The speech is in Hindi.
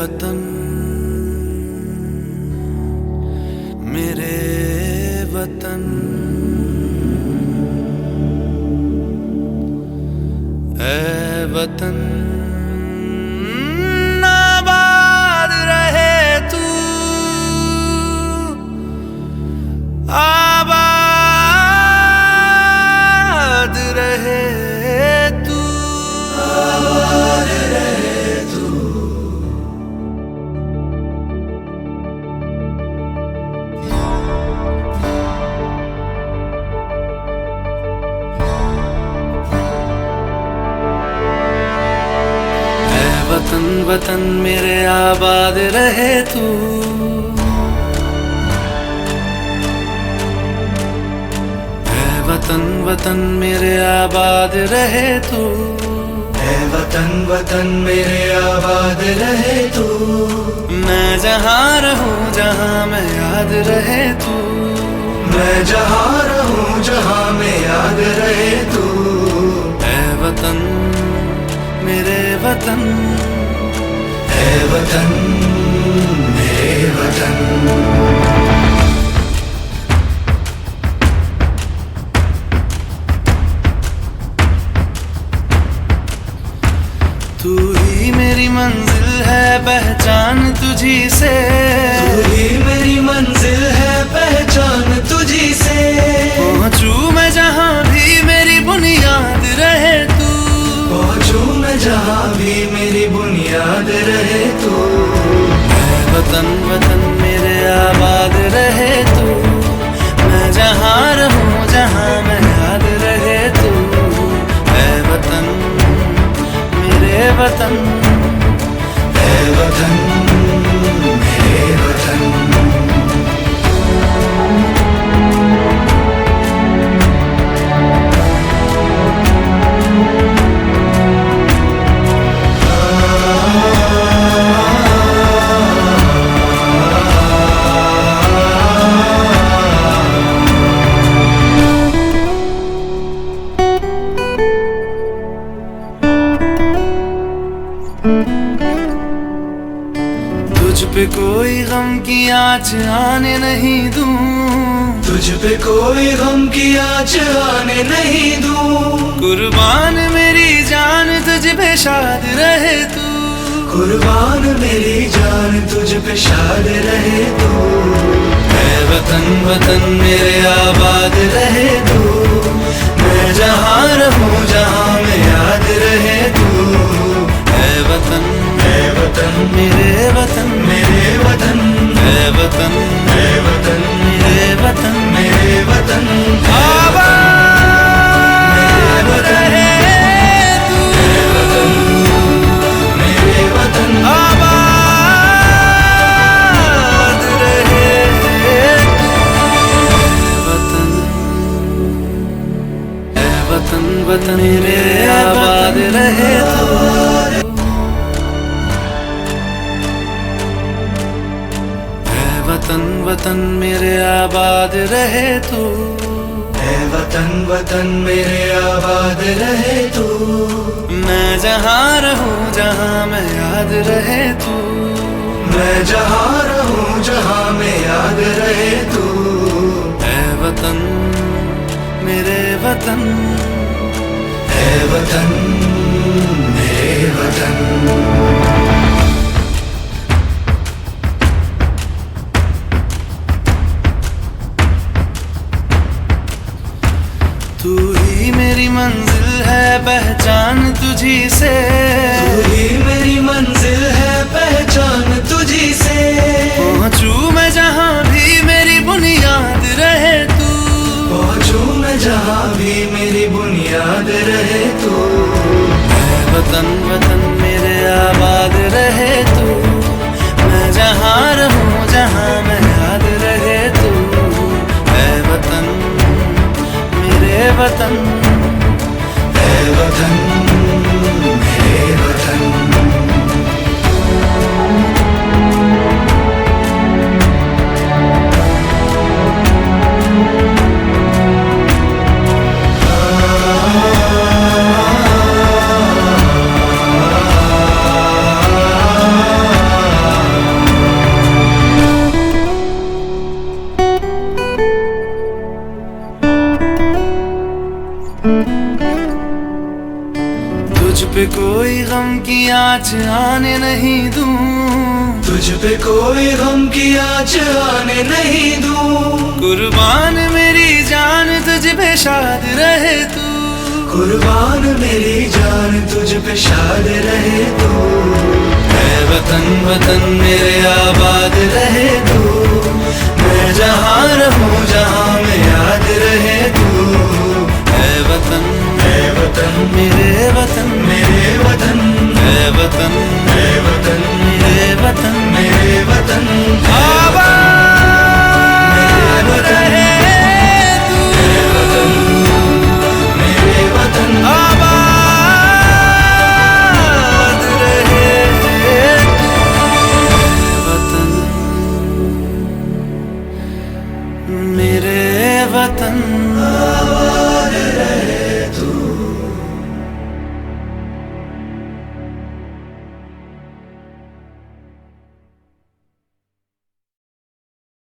वतन मेरे वतन, ऐ वतन आबाद रहे तू, आबाद रहे तू, आबाद रहे तू। वतन वतन मेरे आबाद रहे तू, ऐ वतन वतन मेरे आबाद रहे तू, ऐ वतन वतन मेरे आबाद रहे तू। मैं जहाँ रहूं जहाँ मैं याद रहे तू, मैं जहाँ रहूं जहाँ मैं याद रहे तू। ऐ वतन मेरे वतन, ऐ वतन मेरे वतन। तू ही मेरी मंजिल है पहचान तुझी से, तू ही मेरी मंजिल है पहचान तुझी से। पहुँचूं मैं जहाँ भी मेरी बुनियाद रहे तू, पहुँचूं मैं जहाँ भी मेरी बुनियाद रहे तू। ऐ वतन वतन मेरे आबाद रहे तू, मैं जहाँ रहूं जहाँ मैं याद रहे तू। ऐ वतन मेरे वतन, ऐ वतन मेरे वतन। तुझ पे कोई गम की आँच आने नहीं दूं, तुझ पे कोई गम की आँच आने नहीं दूं। कुर्बान मेरी जान तुझ पे शाद रहे तू, कुर्बान मेरी जान तुझ पे शाद रहे तू। ऐ वतन वतन मेरे आबाद रहे तू, मैं जहाँ रहूं जहाँ मैं याद रहे तू। ऐ वतन मेरे वतन, मेरे वतन, ऐ वतन मेरे वतन, मेरे वतन। आबाद रहे तू, मेरे वतन, आबाद रहे तू। ऐ वतन वतन मेरे आबाद रहे तू, वतन वतन मेरे आबाद रहे तू। ऐ वतन वतन मेरे आबाद रहे तू। मैं जहाँ रहूं जहाँ मैं याद रहे तू, मैं जहाँ रहूं जहाँ मैं याद रहे तू। ऐ वतन मेरे वतन, ऐ वतन मेरे वतन। तू ही मेरी मंजिल है पहचान तुझी से, तू ही मेरी मंजिल है पहचान तुझी से। पहुँचूं मैं जहाँ भी मेरी बुनियाद रहे तू, पहुँचूं मैं जहाँ भी मेरी बुनियाद रहे तू। ऐ वतन वतन मेरे आबाद रहे तू, मैं जहाँ रहूं जहाँ मैं याद रहे तू। ऐ वतन मेरे वतन, ऐ वतन मेरे वतन। कोई गम की आँच आने नहीं दूं, तुझ पे कोई गम की आँच आने नहीं दूं। कुर्बान मेरी जान तुझ पे शाद रहे तू, कुर्बान मेरी जान तुझ पे शाद रहे तू। ऐ वतन वतन मेरे आबाद रहे तू, मैं जहाँ रहूँ जहाँ में याद रहे तू। ऐ वतन वतन मेरे वतन मेरे वतन